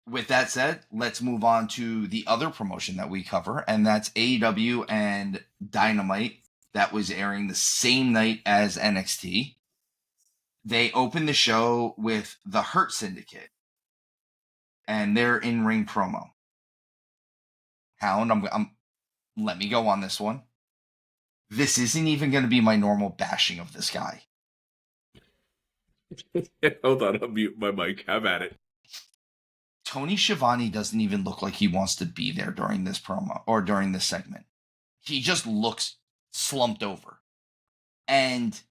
With that said, let's move on to the other promotion that we cover, and that's AEW and Dynamite that was airing the same night as NXT. They opened the show with the Hurt Syndicate and their in-ring promo. Hound, let me go on this one. This isn't even going to be my normal bashing of this guy. Hold on, I'll mute my mic. Have at it. Tony Schiavone doesn't even look like he wants to be there during this promo or during this segment. He just looks slumped over. And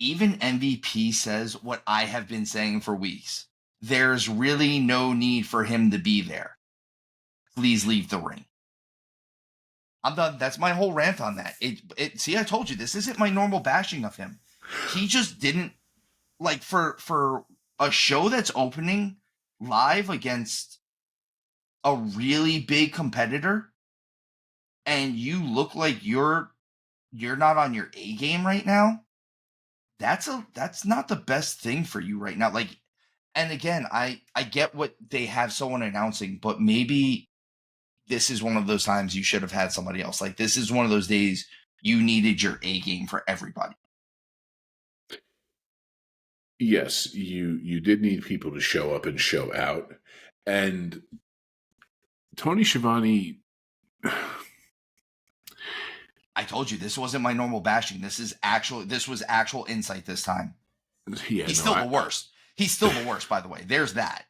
even MVP says what I have been saying for weeks. There's really no need for him to be there. Please leave the ring. I'm done. That's my whole rant on that. See, I told you, this isn't my normal bashing of him. He just didn't, like, for a show that's opening live against a really big competitor, and you look like you're not on your A game right now. That's not the best thing for you right now. Like, and again, I get what they have someone announcing, but maybe this is one of those times you should have had somebody else. Like, this is one of those days you needed your A game for everybody. Yes, you did need people to show up and show out. And Tony Schiavone, I told you this wasn't my normal bashing. This was actual insight this time. Yeah, He's still the worst. He's still the worst, by the way. There's that.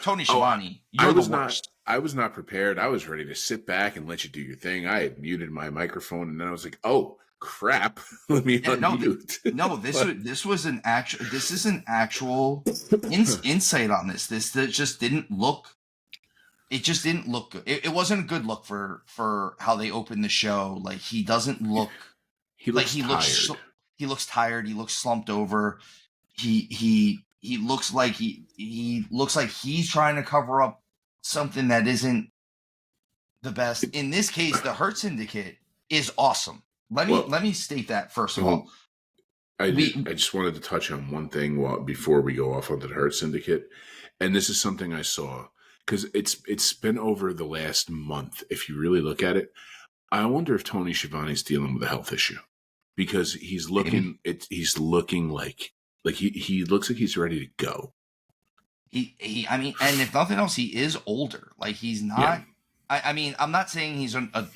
Tony Schiavone, you're the worst. I was not prepared. I was ready to sit back and let you do your thing. I had muted my microphone, and then I was like, "Oh crap, let me unmute." This is an actual insight on this. This just didn't look. It just didn't look good. It wasn't a good look for how they opened the show. Like, he doesn't look. He looks tired. He looks tired. He looks slumped over. He looks like he looks like he's trying to cover up something that isn't the best. In this case, the Hurt Syndicate is awesome. Let me state that first of all. I just wanted to touch on one thing before we go off onto the Hurt Syndicate, and this is something I saw because it's been over the last month. If you really look at it, I wonder if Tony Schiavone's dealing with a health issue because he's looking. He's looking like he looks like he's ready to go. I mean, and if nothing else, he is older. Like, he's not. Yeah. I mean, I'm not saying he's a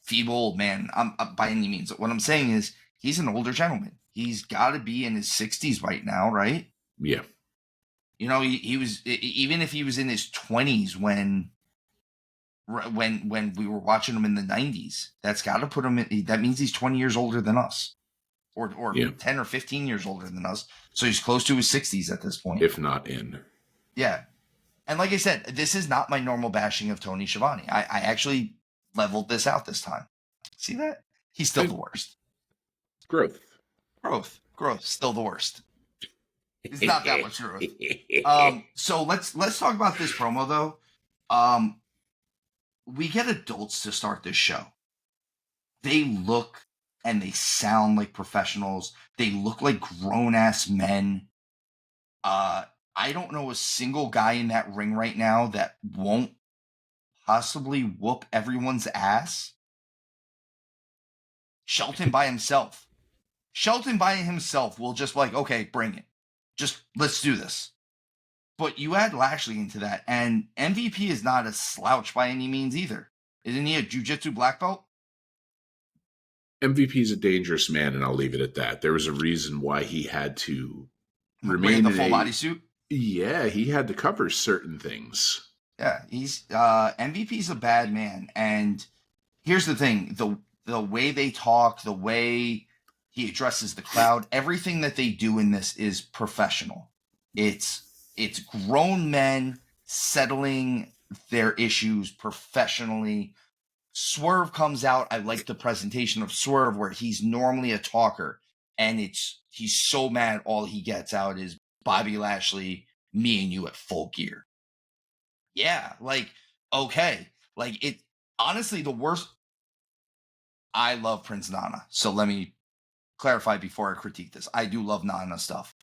feeble old man. By any means. What I'm saying is he's an older gentleman. He's got to be in his 60s right now, right? Yeah. You know, he was, even if he was in his 20s when we were watching him in the 90s, that's got to put him in. That means he's 20 years older than us, or 10 or 15 years older than us. So he's close to his 60s at this point, if not in. Yeah. And like I said, this is not my normal bashing of Tony Schiavone. I actually leveled this out this time. See that? He's still the worst. Growth. Still the worst. It's not that much growth. So let's talk about this promo though. We get adults to start this show. They look and they sound like professionals. They look like grown-ass men. I don't know a single guy in that ring right now that won't possibly whoop everyone's ass. Shelton by himself will just be like, okay, bring it. Just let's do this. But you add Lashley into that, and MVP is not a slouch by any means either. Isn't he a jiu-jitsu black belt? MVP is a dangerous man, and I'll leave it at that. There was a reason why he had to remain in the full body suit. Yeah, he had to cover certain things. Yeah, he's MVP's a bad man, and here's the thing: the way they talk, the way he addresses the crowd, everything that they do in this is professional. It's grown men settling their issues professionally. Swerve comes out. I like the presentation of Swerve where he's normally a talker, and he's so mad all he gets out is Bobby Lashley, me and you at full gear. Yeah, like, okay. Like, it honestly, the worst. I love Prince Nana, so let me clarify before I critique this. I do love Nana stuff.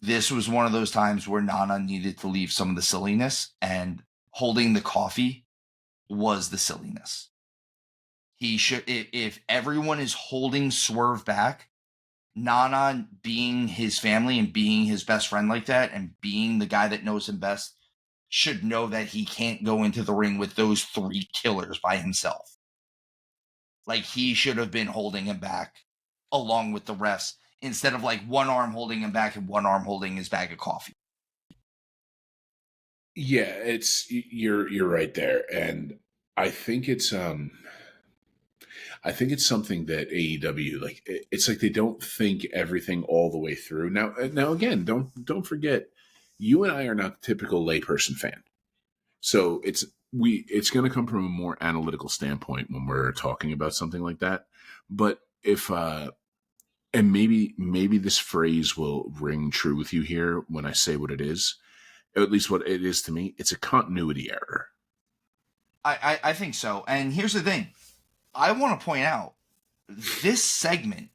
this was one of those times where Nana needed to leave some of the silliness, and holding the coffee was the silliness. He should, if everyone is holding Swerve back, Nana being his family and being his best friend like that and being the guy that knows him best should know that he can't go into the ring with those 3 killers by himself. Like, he should have been holding him back along with the refs instead of like one arm holding him back and one arm holding his bag of coffee. Yeah, you're right there, and I think it's something that AEW, like, it's like they don't think everything all the way through. Now again, don't forget, you and I are not the typical layperson fan, so it's going to come from a more analytical standpoint when we're talking about something like that. But if and maybe this phrase will ring true with you here when I say what it is, or at least what it is to me, it's a continuity error. I think so. And here's the thing. I want to point out, this segment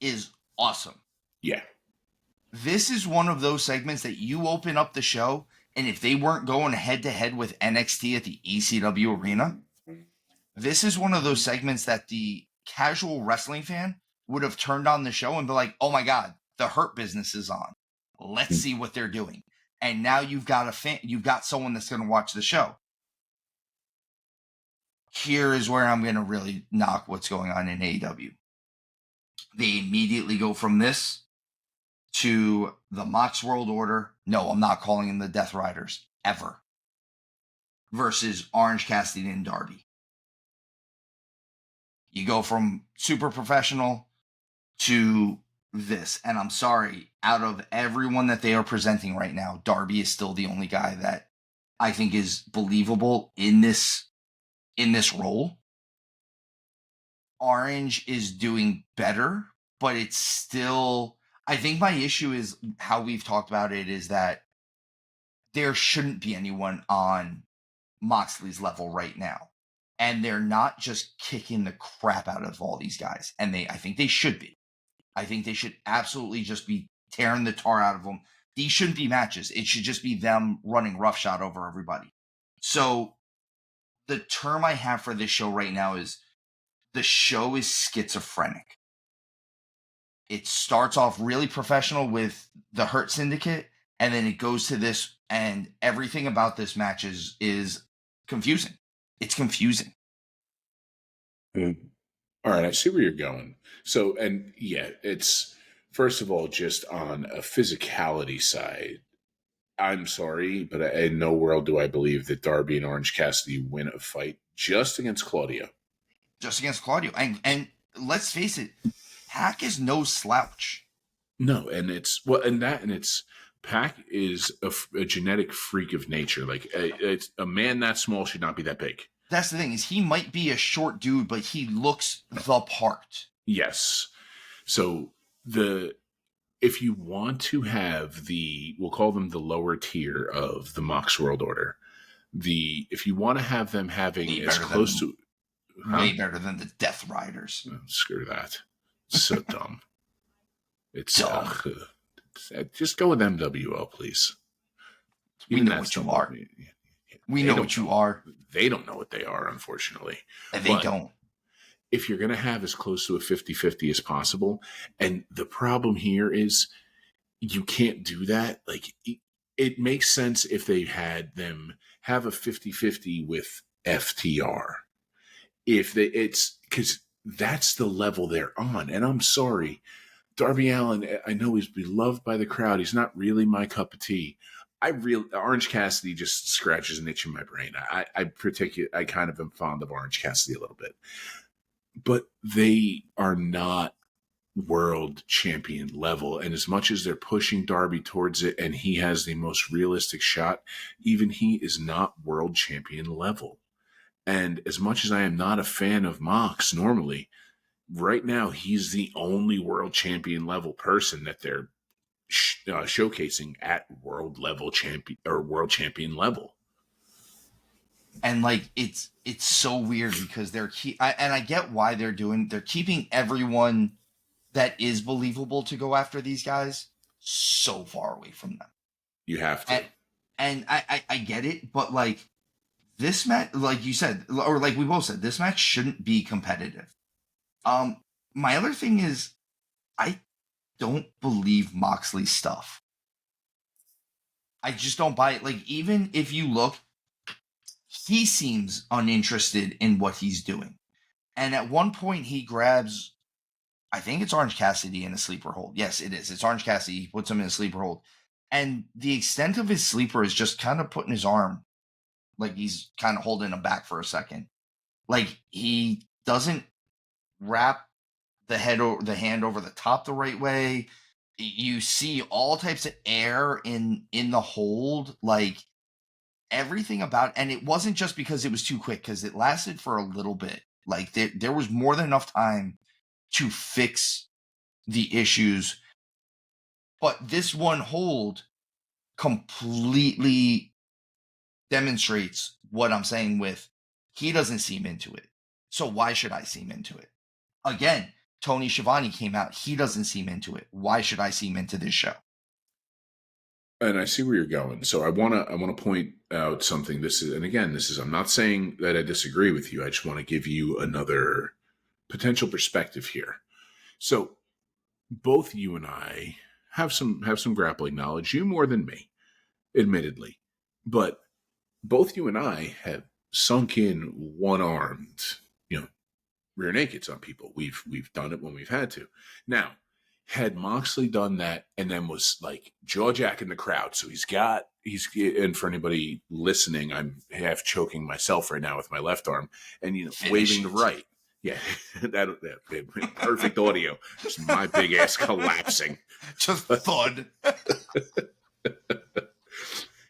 is awesome. Yeah. This is one of those segments that you open up the show, and if they weren't going head to head with NXT at the ECW Arena, this is one of those segments that the casual wrestling fan would have turned on the show and be like, oh my God, the Hurt Business is on. Let's see what they're doing. And now you've got someone that's going to watch the show. Here is where I'm going to really knock what's going on in AEW. They immediately go from this to the Mox World Order. No, I'm not calling them the Death Riders ever. Versus Orange Cassidy and Darby. You go from super professional to this. And I'm sorry, out of everyone that they are presenting right now, Darby is still the only guy that I think is believable in this role. Orange is doing better, but it's still, I think my issue is how we've talked about it is that there shouldn't be anyone on Moxley's level right now. And they're not just kicking the crap out of all these guys. And I think they should be. I think they should absolutely just be tearing the tar out of them. These shouldn't be matches. It should just be them running roughshod over everybody. So the term I have for this show right now is the show is schizophrenic. It starts off really professional with the Hurt Syndicate, and then it goes to this, and everything about this match is confusing. It's confusing. All right, I see where you're going. So, and yeah, it's, first of all, just on a physicality side, I'm sorry, but in no world do I believe that Darby and Orange Cassidy win a fight just against Claudio. Just against Claudio. And let's face it, Pac is no slouch. No, and it's, Pac is a genetic freak of nature. Like, it's a man that small should not be that big. That's the thing, is he might be a short dude, but he looks the part. Yes. So if you want to have we'll call them the lower tier of the Mox World Order, if you want to have them having as close to way better than the Death Riders. Oh, screw that. It's so dumb. It's dumb. Just go with MWO, please. We know what you are. We know what you are. They don't know what they are, unfortunately. They don't. If you're going to have as close to a 50-50 as possible, and the problem here is you can't do that. Like, it makes sense if they had them have a 50-50 with FTR. It's because that's the level they're on. And I'm sorry, Darby Allin, I know he's beloved by the crowd. He's not really my cup of tea. Orange Cassidy just scratches an itch in my brain. I kind of am fond of Orange Cassidy a little bit, but they are not world champion level. And as much as they're pushing Darby towards it, and he has the most realistic shot, even he is not world champion level. And as much as I am not a fan of Mox normally, right now he's the only world champion level person that they're showcasing at world champion level. And like, it's so weird because I get why they're keeping everyone that is believable to go after these guys, so far away from them. You have to. And I get it, but like this match, like you said, or like we both said, this match shouldn't be competitive. My other thing is, I don't believe Moxley's stuff. I just don't buy it. Like, even if you look, he seems uninterested in what he's doing. And at one point, he grabs, I think it's Orange Cassidy in a sleeper hold. Yes, it is. It's Orange Cassidy. He puts him in a sleeper hold. And the extent of his sleeper is just kind of putting his arm, like he's kind of holding him back for a second. Like, he doesn't wrap the hand over the top the right way. You see all types of air in the hold, like everything about, and it wasn't just because it was too quick, because it lasted for a little bit. Like there was more than enough time to fix the issues, but this one hold completely demonstrates what I'm saying with he doesn't seem into it. So why should I seem into it? Again, Tony Schiavone came out. He doesn't seem into it. Why should I seem into this show? And I see where you're going. So I want to point out something. I'm not saying that I disagree with you. I just want to give you another potential perspective here. So both you and I have some grappling knowledge. You more than me, admittedly, but both you and I have sunk in one-armed, rear nakeds on people. We've done it when we've had to. Now, had Moxley done that and then was like jaw jacking the crowd, so and for anybody listening, I'm half choking myself right now with my left arm and waving the right. Yeah, that perfect audio. Just my big ass collapsing. Just thud. Yeah,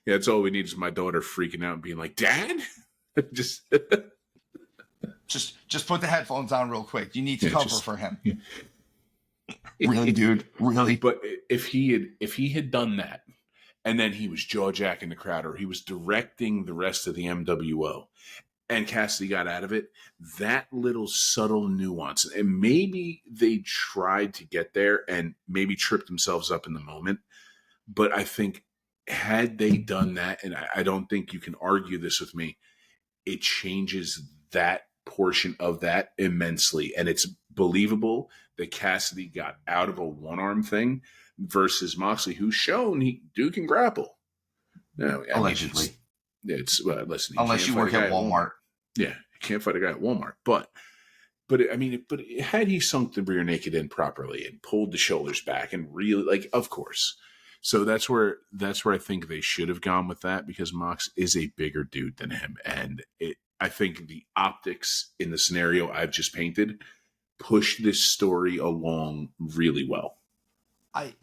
that's all we need is my daughter freaking out and being like, "Dad," just put the headphones on real quick. You need to cover for him. Yeah. Really, dude? Really? But if he had done that, and then he was jaw jacking the crowd, or he was directing the rest of the MWO, and Cassidy got out of it, that little subtle nuance, and maybe they tried to get there and maybe tripped themselves up in the moment. But I think had they done that, and I don't think you can argue this with me, it changes that portion of that immensely. And it's believable that Cassidy got out of a one-arm thing versus Moxley, who's shown dude can grapple. No, allegedly. Listen, unless you work at Walmart. Yeah, you can't fight a guy at Walmart. But had he sunk the rear naked in properly and pulled the shoulders back and really, like, of course. So that's where I think they should have gone with that, because Mox is a bigger dude than him, and I think the optics in the scenario I've just painted push this story along really well. I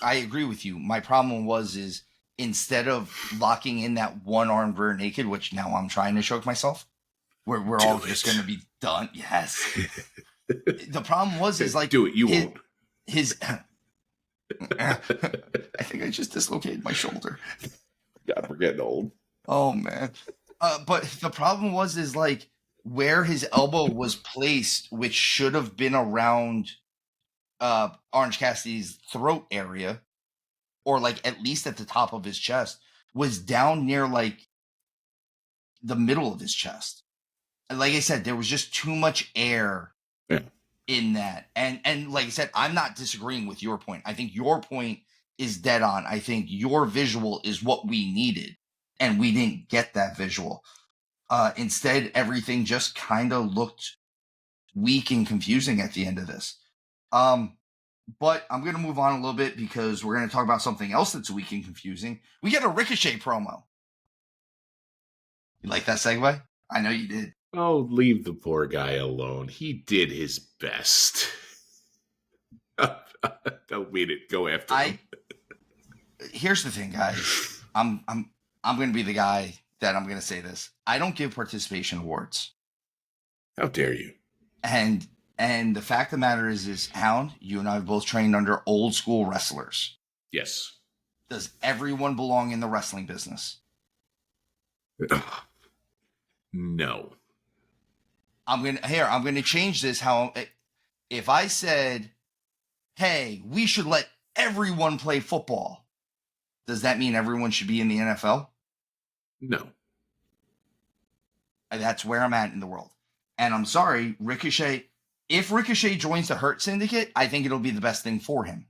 agree with you. My problem is instead of locking in that one-armed rear naked, which now I'm trying to choke myself, we're all just going to be done. Yes. The problem is like, do it. You won't. I think I just dislocated my shoulder. God, we're getting old. Oh man. But the problem is like where his elbow was placed, which should have been around Orange Cassidy's throat area, or like at least at the top of his chest, was down near like the middle of his chest. And like I said, there was just too much air in that. And like I said, I'm not disagreeing with your point. I think your point is dead on. I think your visual is what we needed, and we didn't get that visual. Instead, everything just kind of looked weak and confusing at the end of this. But I'm going to move on a little bit because we're going to talk about something else that's weak and confusing. We get a Ricochet promo. You like that segue? I know you did. Oh, leave the poor guy alone. He did his best. Don't mean it. Go after him. Here's the thing, guys. I'm going to be the guy that I'm going to say this. I don't give participation awards. How dare you? And the fact of the matter is Hound, you and I have both trained under old school wrestlers. Yes. Does everyone belong in the wrestling business? No. I'm going to change this. If I said, hey, we should let everyone play football. Does that mean everyone should be in the NFL? No. That's where I'm at in the world. And I'm sorry, Ricochet, if Ricochet joins the Hurt Syndicate, I think it'll be the best thing for him.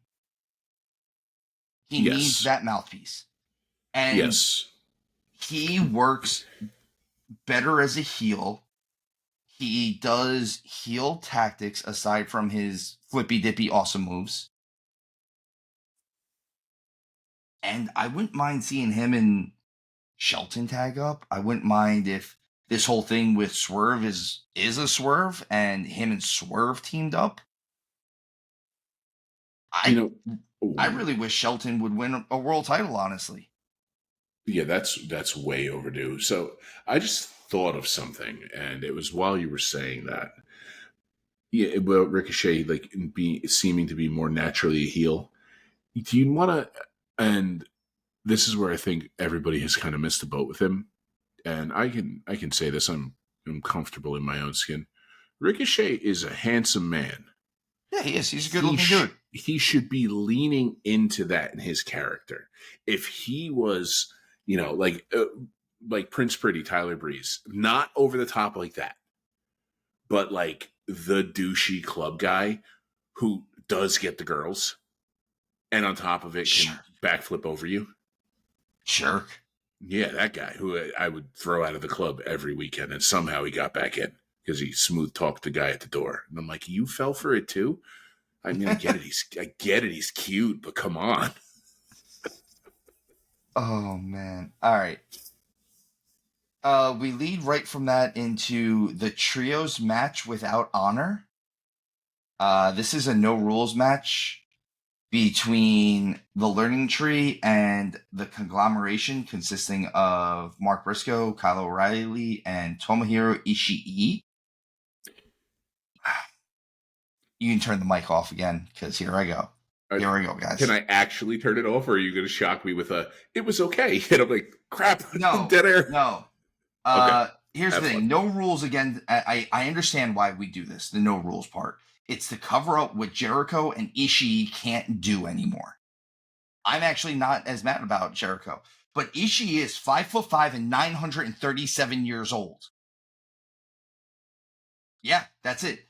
He needs Yes. that mouthpiece. And Yes. he works better as a heel. He does heel tactics aside from his flippy dippy awesome moves. And I wouldn't mind seeing him and Shelton tag up. I wouldn't mind if this whole thing with Swerve is a Swerve and him and Swerve teamed up. I really wish Shelton would win a world title, honestly. Yeah, that's way overdue. So I just thought of something, and it was while you were saying that. Yeah, well, Ricochet seeming to be more naturally a heel. Do you want to? And this is where I think everybody has kind of missed the boat with him. And I can say this. I'm comfortable in my own skin. Ricochet is a handsome man. Yeah, he is. He's a good-looking dude. He should be leaning into that in his character. If he was, like Prince Pretty, Tyler Breeze, not over the top like that, but like the douchey club guy who does get the girls, and on top of it can backflip over you. Sure. Yeah, that guy who I would throw out of the club every weekend, and somehow he got back in because he smooth talked the guy at the door. And I'm like, you fell for it too? I mean, I get it. He's cute, but come on. Oh man! All right. We lead right from that into the trios match without honor. This is a no rules match between the Learning Tree and the Conglomeration, consisting of Mark Briscoe, Kyle O'Reilly, and Tomohiro Ishii. You can turn the mic off again, because here I go. Here we go, guys. Can I actually turn it off, or are you going to shock me with it was okay? And I'm like, crap, no, dead air. No. Okay. Here's the thing. Fun. No rules again. I understand why we do this, the no rules part. It's to cover up what Jericho and Ishii can't do anymore. I'm actually not as mad about Jericho, but Ishii is 5'5" and 937 years old. Yeah, that's it.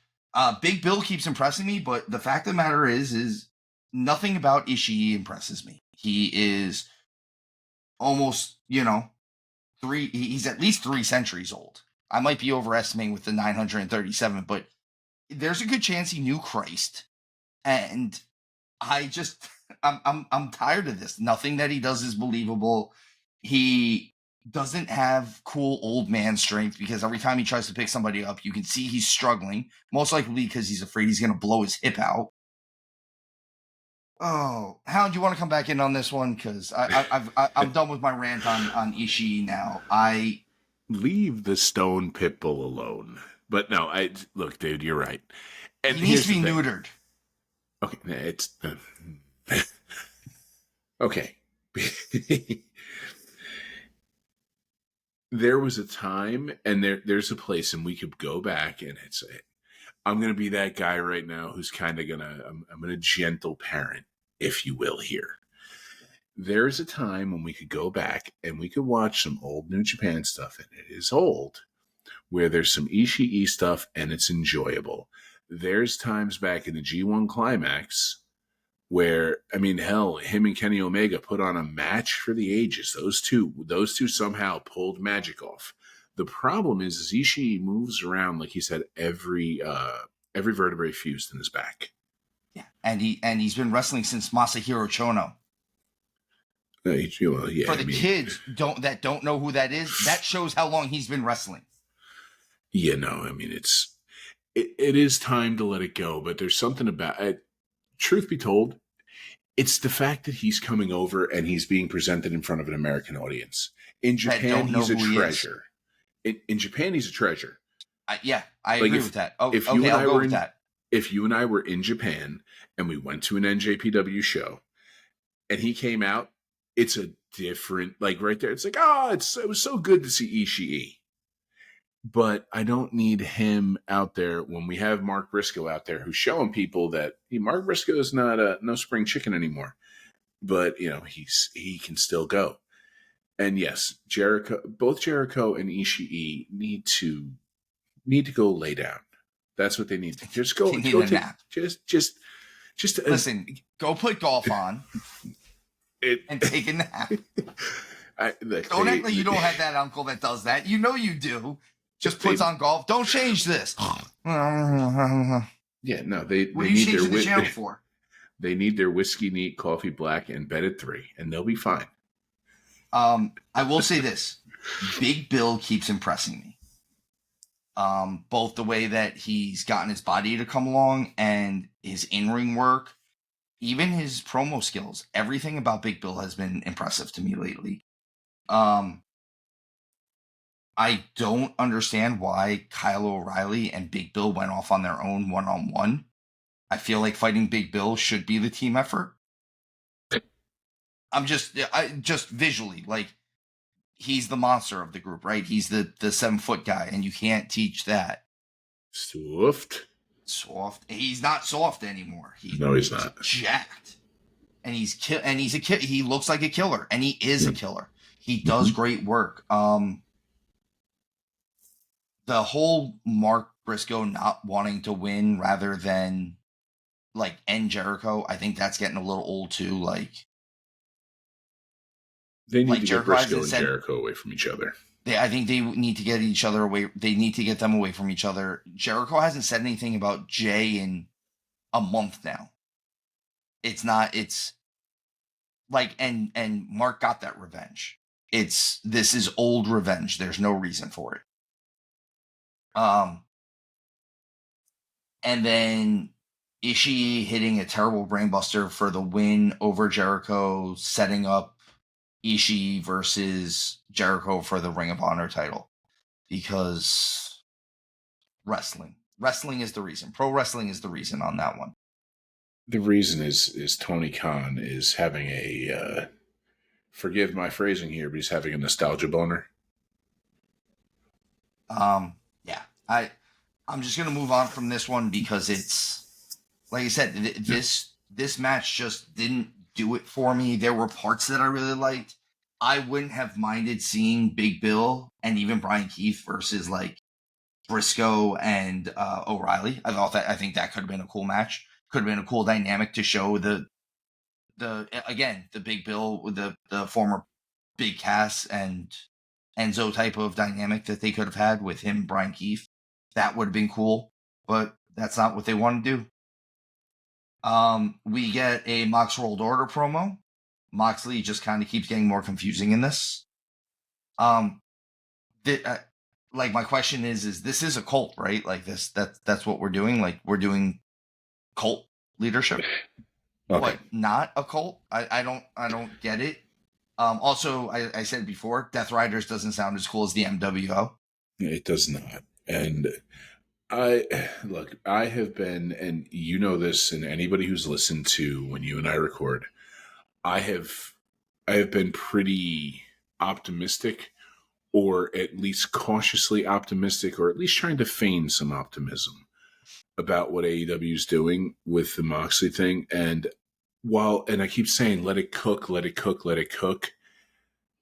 Big Bill keeps impressing me, but the fact of the matter is nothing about Ishii impresses me. He is almost, he's at least 3 centuries old. I might be overestimating with the 937, but there's a good chance he knew Christ. And I'm tired of this. Nothing that he does is believable. He doesn't have cool old man strength because every time he tries to pick somebody up, you can see he's struggling. Most likely because he's afraid he's going to blow his hip out. Oh, Hound, you want to come back in on this one? Because I'm done with my rant on Ishii now. I leave the Stone Pitbull alone. But no, look, dude, you're right. And he needs to be neutered. Okay, it's okay. There was a time, and there's a place, and we could go back, and I'm going to be that guy right now who's kind of I'm going to gentle parent, if you will, here. There's a time when we could go back and we could watch some old New Japan stuff, and it is old, where there's some Ishii stuff, and it's enjoyable. There's times back in the G1 Climax where, I mean, hell, him and Kenny Omega put on a match for the ages. Those two somehow pulled magic off. The problem is Ishii moves around, like he said, every vertebrae fused in his back. Yeah, and he's been wrestling since Masahiro Chono. Yeah, for the kids that don't know who that is, that shows how long he's been wrestling. Yeah, no, I mean, it is time to let it go, but there's something about it. Truth be told, it's the fact that he's coming over and he's being presented in front of an American audience. In Japan, he's a treasure. In Japan, he's a treasure. I agree with that. I'll go with that. If you and I were in Japan and we went to an NJPW show and he came out, it's a different, like right there. It's like, it was so good to see Ishii. But I don't need him out there when we have Mark Briscoe out there who's showing people that Mark Briscoe is not no spring chicken anymore. But he can still go. And yes, both Jericho and Ishii need to go lay down. That's what they need to just go. They need Go a take nap. just Listen. Go put golf on and take a nap. Don't act like you don't have that uncle that does that. You know you do. Just puts on golf. Don't change this. Yeah, no, they what are you need changing the channel for? They need their whiskey neat, coffee black, and bed at 3, and they'll be fine. I will say this: Big Bill keeps impressing me. Both the way that he's gotten his body to come along and his in-ring work, even his promo skills. Everything about Big Bill has been impressive to me lately. I don't understand why Kyle O'Reilly and Big Bill went off on their own one-on-one. I feel like fighting Big Bill should be the team effort. I'm just visually, like, he's the monster of the group, right? He's the 7-foot guy, and you can't teach that. Soft. He's not soft anymore. He's not. Jacked, and he looks like a killer, and he is a killer. He does great work. The whole Mark Briscoe not wanting to win rather than like end Jericho, I think that's getting a little old too. Like, they need to get Briscoe and Jericho away from each other. I think they need to get each other away. They need to get them away from each other. Jericho hasn't said anything about Jay in a month now. It's like, and Mark got that revenge. This is old revenge. There's no reason for it. And then Ishii hitting a terrible brainbuster for the win over Jericho, setting up Ishii versus Jericho for the Ring of Honor title. Because wrestling is the reason. Pro wrestling is the reason on that one. The reason is Tony Khan is having a, forgive my phrasing here, but he's having a nostalgia boner. Yeah, I'm just gonna move on from this one because it's, like I said, this match just didn't do it for me. There were parts that I really liked. I wouldn't have minded seeing Big Bill and even Brian Keith versus like Briscoe and O'Reilly. I think that could have been a cool match. Could have been a cool dynamic to show the Big Bill with the former Big Cass and Enzo type of dynamic that they could have had with him, Brian Keith. That would have been cool, but that's not what they want to do. We get a Mox World Order promo. Moxley just kind of keeps getting more confusing in this. My question is this is a cult, right? Like that's what we're doing. Like, we're doing cult leadership. Okay. What, not a cult? I don't get it. Also, I said before, Death Riders doesn't sound as cool as the MWO. It does not. And I have been, and you know this, and anybody who's listened to when you and I record, I have been pretty optimistic, or at least cautiously optimistic, or at least trying to feign some optimism about what AEW is doing with the Moxley thing. And I keep saying, let it cook, let it cook, let it cook.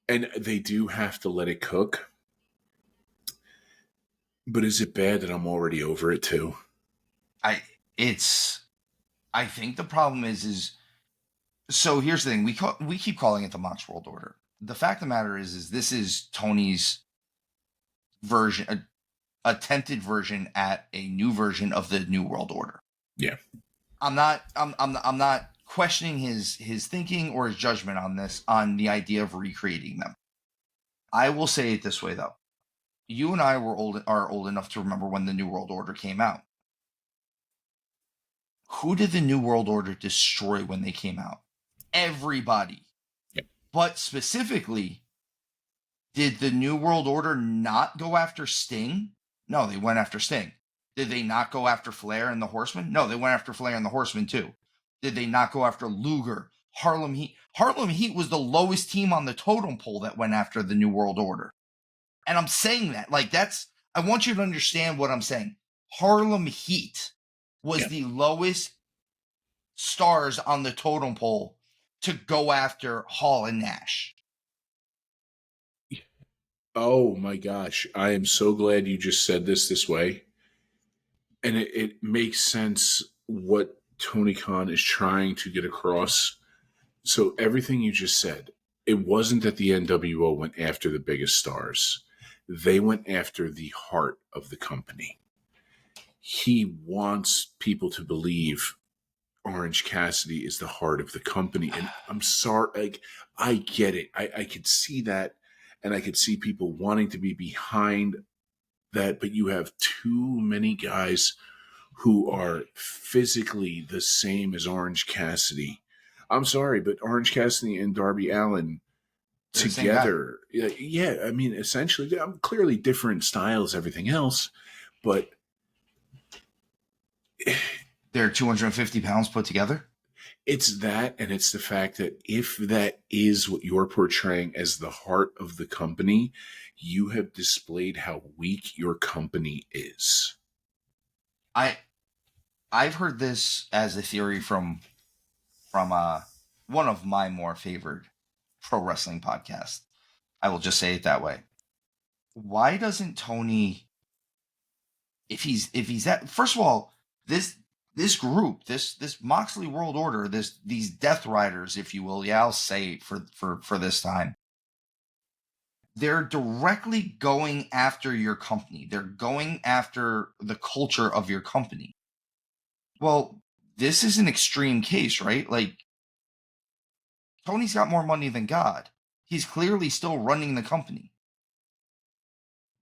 And they do have to let it cook. But is it bad that I'm already over it too? I think the problem is so here's the thing. We keep calling it the Mox World Order. The fact of the matter is this is Tony's version, attempted version at a new version of the New World Order. Yeah. I'm not questioning his thinking or his judgment on this, on the idea of recreating them. I will say it this way though. You and I are old enough to remember when the New World Order came out. Who did the New World Order destroy when they came out? Everybody. Yep. But specifically, did the New World Order not go after Sting? No, they went after Sting. Did they not go after Flair and the Horsemen? No, they went after Flair and the Horsemen too. Did they not go after Luger, Harlem Heat? Harlem Heat was the lowest team on the totem pole that went after the New World Order. And I'm saying that, like, I want you to understand what I'm saying. Harlem Heat was the lowest stars on the totem pole to go after Hall and Nash. Oh my gosh. I am so glad you just said this way. And it makes sense what Tony Khan is trying to get across. So everything you just said, it wasn't that the NWO went after the biggest stars. They went after the heart of the company. He wants people to believe Orange Cassidy is the heart of the company. And I'm sorry, like, I get it. I could see that, and I could see people wanting to be behind that, but you have too many guys who are physically the same as Orange Cassidy. I'm sorry, but Orange Cassidy and Darby Allin together, yeah, I mean, essentially, clearly different styles, everything else, but they're 250 pounds put together. It's that, and it's the fact that if that is what you're portraying as the heart of the company, you have displayed how weak your company is. I've heard this as a theory from one of my more favored pro wrestling podcasts. I will just say it that way. Why doesn't Tony, if he's at, first of all, this group, this Moxley World Order, these Death Riders, if you will, I'll say it for this time. They're directly going after your company. They're going after the culture of your company. Well, this is an extreme case, right? Like, Tony's got more money than God. He's clearly still running the company.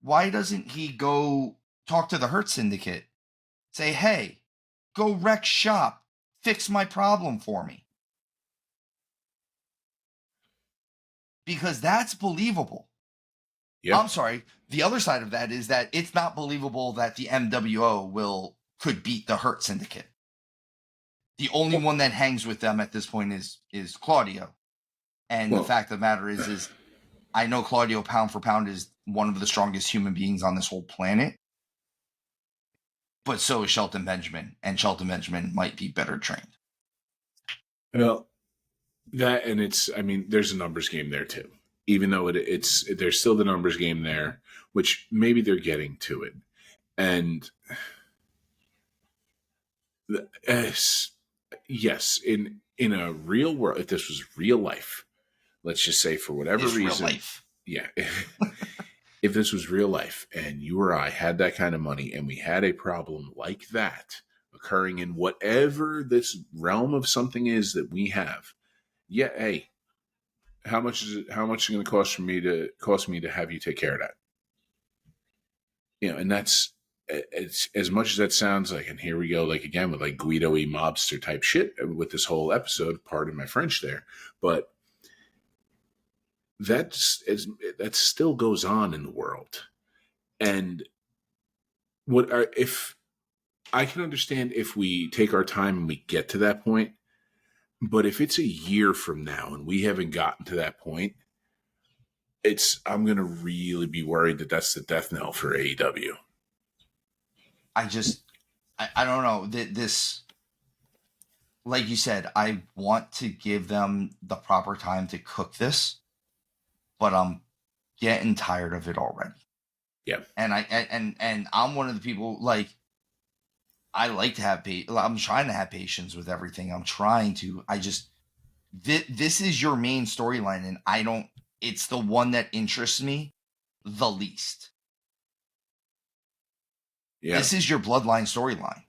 Why doesn't he go talk to the Hurt Syndicate? Say, hey, go wreck shop. Fix my problem for me. Because that's believable. Yep. I'm sorry. The other side of that is that it's not believable that the MWO could beat the Hurt Syndicate. The only one that hangs with them at this point is Claudio. And the fact of the matter is I know Claudio pound for pound is one of the strongest human beings on this whole planet. But so is Shelton Benjamin. And Shelton Benjamin might be better trained. Well, that, and it's, I mean, there's a numbers game there too. Even though there's still the numbers game there, which maybe they're getting to it. And yes, in a real world, if this was real life, let's just say for whatever reason, real life. Yeah. If this was real life and you or I had that kind of money and we had a problem like that occurring in whatever this realm of something is that we have, yeah, hey, how much is it going to cost me to have you take care of that? You know, and it's as much as that sounds like, and here we go, like again with like Guido-y mobster type shit with this whole episode, pardon my French there, but that still goes on in the world. And if I can understand if we take our time and we get to that point, but if it's a year from now and we haven't gotten to that point, I'm going to really be worried that that's the death knell for AEW. I don't know. This, like you said, I want to give them the proper time to cook this, but I'm getting tired of it already. Yeah. And I'm one of the people, like, I like to have I'm trying to have patience with everything. I'm trying to. This is your main storyline, and it's the one that interests me the least. Yeah. This is your bloodline storyline.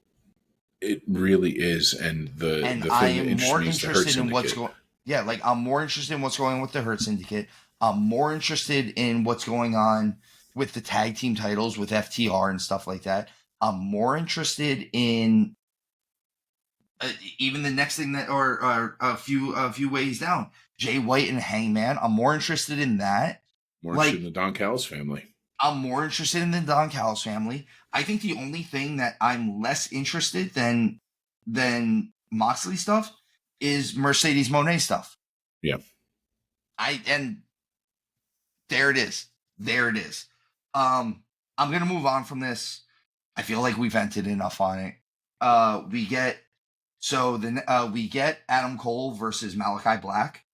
It really is, and the thing I am more interested in what's going. Yeah, like I'm more interested in what's going on with the Hurt Syndicate. I'm more interested in what's going on with the tag team titles with FTR and stuff like that. I'm more interested in even the next thing that, or a few ways down, Jay White and Hangman. I'm more interested in that. More interested in the Don Callis family. I'm more interested in the Don Callis family. I think the only thing that I'm less interested than Moxley stuff is Mercedes Moné stuff. Yeah. And there it is. There it is. I'm gonna move on from this. I feel like we vented enough on it. We get Adam Cole versus Malachi Black.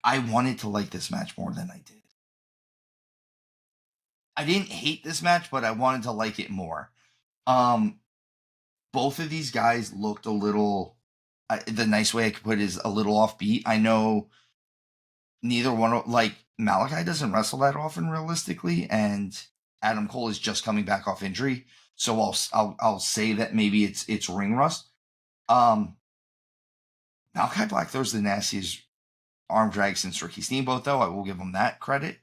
I wanted to like this match more than I did. I didn't hate this match, but I wanted to like it more. Both of these guys looked a little. The nice way I could put it is a little offbeat. I know neither one, like Malachi doesn't wrestle that often realistically, and Adam Cole is just coming back off injury. So I'll say that maybe it's ring rust. Malachi Black throws the nastiest arm drag since Ricky Steamboat, though. I will give him that credit.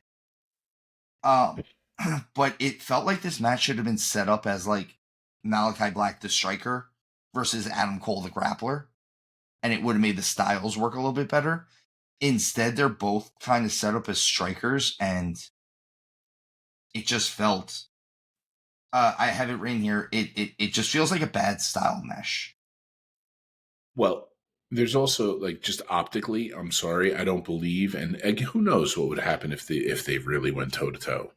But it felt like this match should have been set up as like Malachi Black the striker versus Adam Cole the grappler, and it would have made the styles work a little bit better. Instead, they're both kind of set up as strikers, and it just felt. I have it written here. It just feels like a bad style mesh. Well, there's also like just optically. I'm sorry, I don't believe, and who knows what would happen if they really went toe to toe.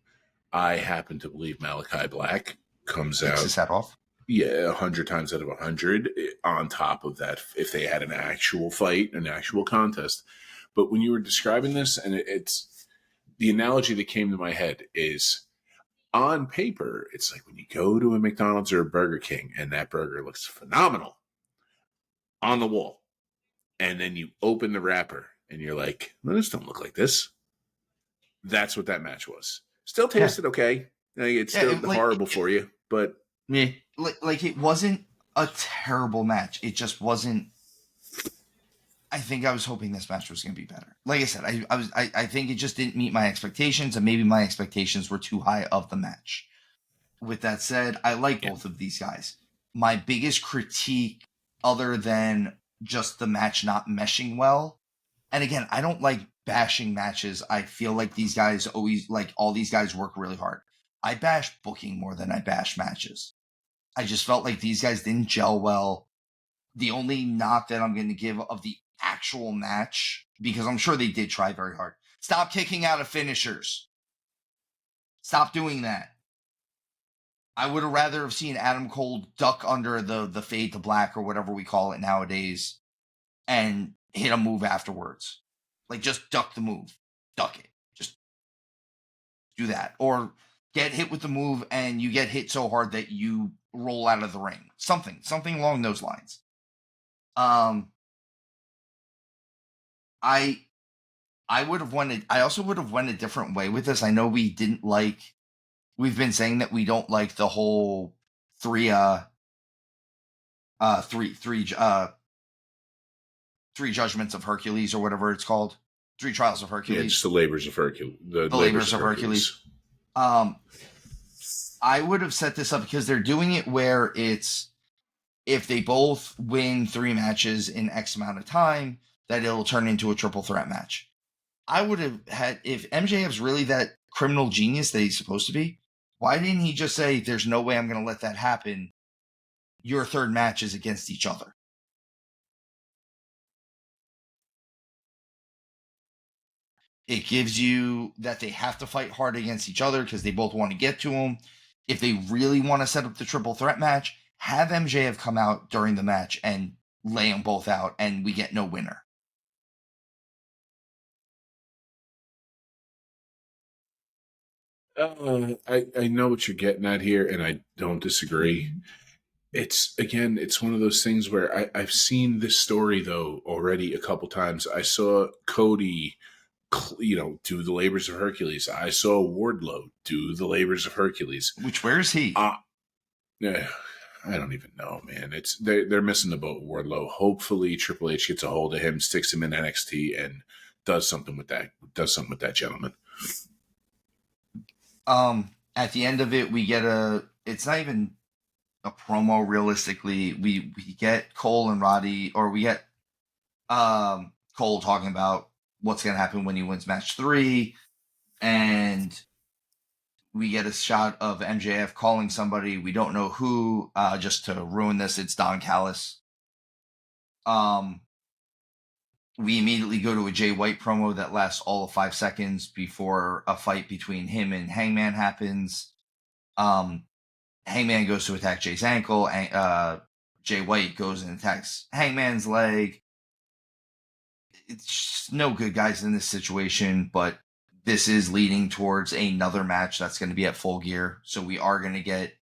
I happen to believe Malachi Black comes Takes out. his head off. Yeah, 100 times out of 100 on top of that if they had an actual fight, an actual contest. But when you were describing this, and it's the analogy that came to my head is on paper, it's like when you go to a McDonald's or a Burger King and that burger looks phenomenal on the wall. And then you open the wrapper and you're like, well, this don't look like this. That's what that match was. Still tasted okay. Like, it's still horrible for you, but yeah, like it wasn't a terrible match. It just wasn't. I think I was hoping this match was going to be better. Like I said, I think it just didn't meet my expectations, and maybe my expectations were too high of the match. With that said, I like both of these guys. My biggest critique, other than just the match not meshing well, and again, I don't like bashing matches. I feel like these guys always, like all these guys work really hard. I bash booking more than I bash matches. I just felt like these guys didn't gel well. The only knock that I'm going to give of the actual match, because I'm sure they did try very hard. Stop kicking out of finishers. Stop doing that. I would have rather have seen Adam Cole duck under the fade to black or whatever we call it nowadays and hit a move afterwards. Like, just duck the move. Duck it. Just do that. Or get hit with the move and you get hit so hard that you roll out of the ring. Something along those lines. I would have wanted. I also would have went a different way with this. I know we didn't like. We've been saying that we don't like the whole three judgments of Hercules or whatever it's called. 3 trials of Hercules. Yeah, just the labors of Hercules. The labors of Hercules. I would have set this up because they're doing it where it's if they both win 3 matches in X amount of time, that it'll turn into a triple threat match. I would have had, if MJF's really that criminal genius that he's supposed to be, why didn't he just say, there's no way I'm going to let that happen? Your third match is against each other. It gives you that they have to fight hard against each other because they both want to get to him. If they really want to set up the triple threat match, have MJF come out during the match and lay them both out, and we get no winner. I know what you're getting at here, and I don't disagree. It's one of those things where I've seen this story though already a couple times. I saw Cody, do the labors of Hercules. I saw Wardlow do the labors of Hercules. Where is he? Yeah, I don't even know, man. They're missing the boat, Wardlow. Hopefully, Triple H gets a hold of him, sticks him in NXT, and does something with that. Gentleman. At the end of it, we get it's not even a promo realistically. We get Cole and Roddy, or we get Cole talking about what's going to happen when he wins match 3, and we get a shot of MJF calling somebody, we don't know who, just to ruin this, it's Don Callis. We immediately go to a Jay White promo that lasts all of 5 seconds before a fight between him and Hangman happens. Hangman goes to attack Jay's ankle. Jay White goes and attacks Hangman's leg. It's just no good guys in this situation, but this is leading towards another match that's going to be at Full Gear. So we are going to get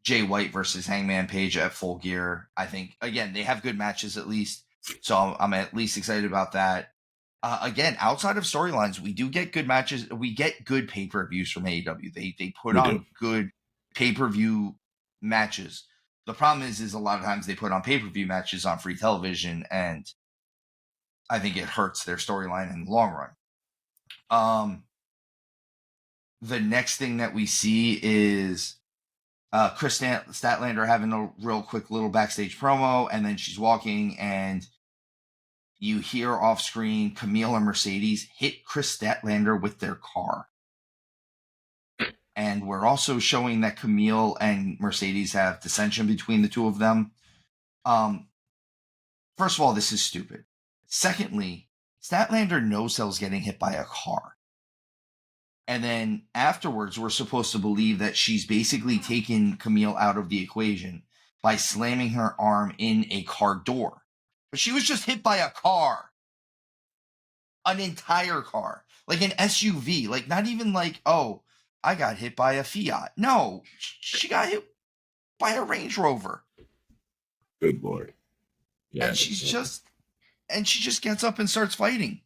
Jay White versus Hangman Page at Full Gear. I think, again, they have good matches at least. So I'm at least excited about that. Again, outside of storylines, we do get good matches. We get good pay-per-views from AEW. They put on good pay-per-view matches. The problem is a lot of times they put on pay-per-view matches on free television, and I think it hurts their storyline in the long run. The next thing that we see is Chris Statlander having a real quick little backstage promo, and then she's walking, and you hear off screen Camille and Mercedes hit Chris Statlander with their car. And we're also showing that Camille and Mercedes have dissension between the two of them. First of all, this is stupid. Secondly, Statlander no-sells getting hit by a car. And then afterwards, we're supposed to believe that she's basically taken Camille out of the equation by slamming her arm in a car door. But she was just hit by a car. An entire car. Like an SUV. Like not even like, oh, I got hit by a Fiat. No, she got hit by a Range Rover. Good Lord. Yeah, and she just gets up and starts fighting.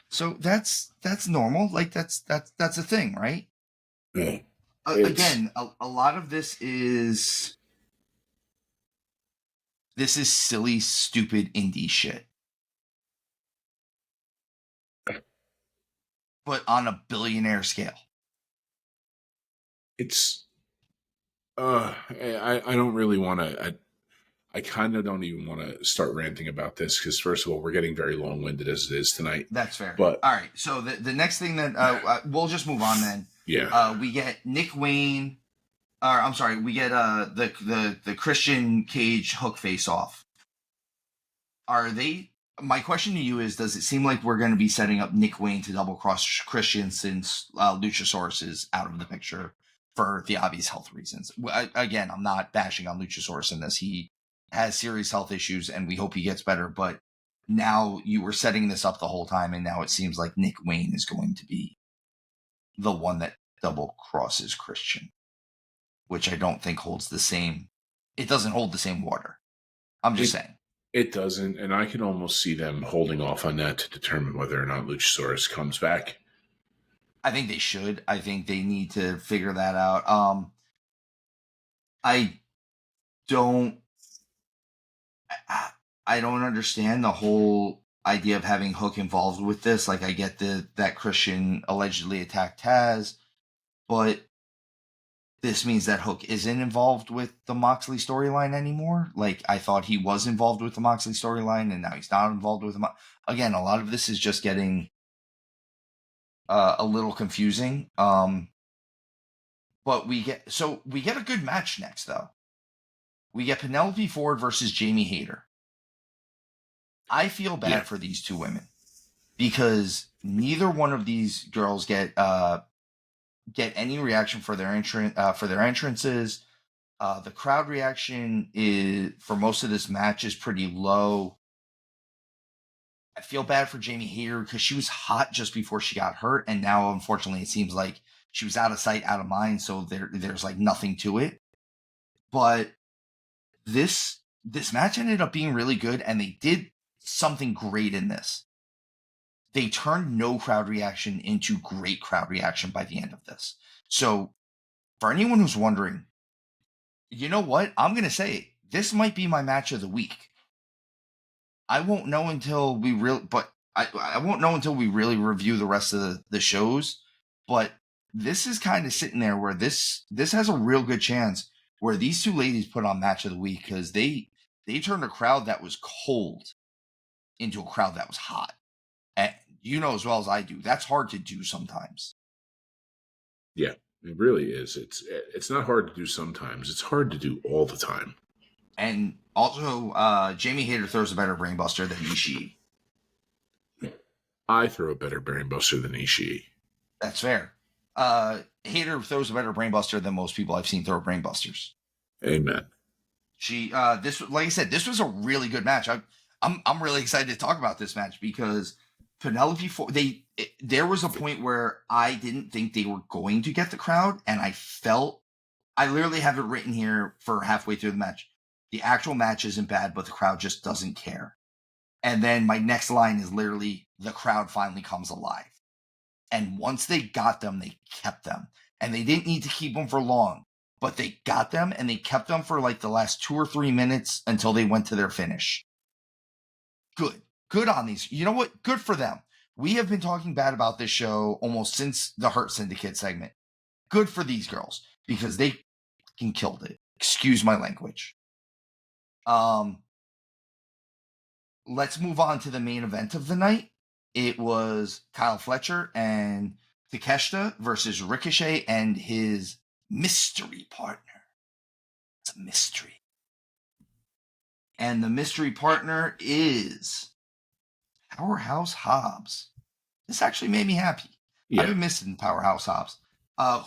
So that's normal. Like that's a thing, right? Yeah. Again, a lot of this is silly, stupid indie shit. But on a billionaire scale. It's I don't really want to I kind of don't even want to start ranting about this because first of all, we're getting very long-winded as it is tonight. That's fair. But all right, so the next thing that we'll just move on then. Yeah. We get Nick Wayne. I'm sorry, we get the Christian Cage hook face off. Are they? My question to you is: does it seem like we're going to be setting up Nick Wayne to double cross Christian since Luchasaurus is out of the picture for the obvious health reasons? Again, I'm not bashing on Luchasaurus in this. He has serious health issues, and we hope he gets better. But now you were setting this up the whole time, and now it seems like Nick Wayne is going to be the one that double crosses Christian, which I don't think holds the same. It doesn't hold the same water. I'm just saying. It doesn't, and I can almost see them holding off on that to determine whether or not Luchasaurus comes back. I think they should. I think they need to figure that out. I don't understand the whole idea of having Hook involved with this. Like, I get that Christian allegedly attacked Taz, but this means that Hook isn't involved with the Moxley storyline anymore. Like, I thought he was involved with the Moxley storyline, and now he's not involved with again, a lot of this is just getting a little confusing. But we get a good match next, though. We get Penelope Ford versus Jamie Hayter. I feel bad for these two women because neither one of these girls get any reaction for their entrances. The crowd reaction is for most of this match is pretty low. I feel bad for Jamie Hayter because she was hot just before she got hurt, and now unfortunately it seems like she was out of sight, out of mind. So there's like nothing to it. But this match ended up being really good, and they did something great in this. They turned no crowd reaction into great crowd reaction by the end of this. So for anyone who's wondering, you know what? I'm going to say it. This might be my match of the week. I won't know until we really review the rest of the shows, but this is kind of sitting there where this has a real good chance where these two ladies put on match of the week because they turned a crowd that was cold into a crowd that was hot. And you know as well as I do, that's hard to do sometimes. Yeah, it really is. It's not hard to do sometimes. It's hard to do all the time. And also, Jamie Hayter throws a better brainbuster than Ishii. I throw a better brainbuster than Ishii. That's fair. Hayter throws a better brainbuster than most people I've seen throw brainbusters. Amen. This, like I said, this was a really good match. I'm really excited to talk about this match because Penelope there was a point where I didn't think they were going to get the crowd, and I literally have it written here for halfway through the match. The actual match isn't bad, but the crowd just doesn't care. And then my next line is literally, the crowd finally comes alive. And once they got them, they kept them. And they didn't need to keep them for long, but they got them and they kept them for like the last 2 or 3 minutes until they went to their finish. Good on these. You know what? Good for them. We have been talking bad about this show almost since the Hurt Syndicate segment. Good for these girls because they fucking killed it. Excuse my language. Let's move on to the main event of the night. It was Kyle Fletcher and Takeshita versus Ricochet and his mystery partner. It's a mystery. And the mystery partner is Powerhouse Hobbs. This actually made me happy. Yeah. I've been missing Powerhouse Hobbs,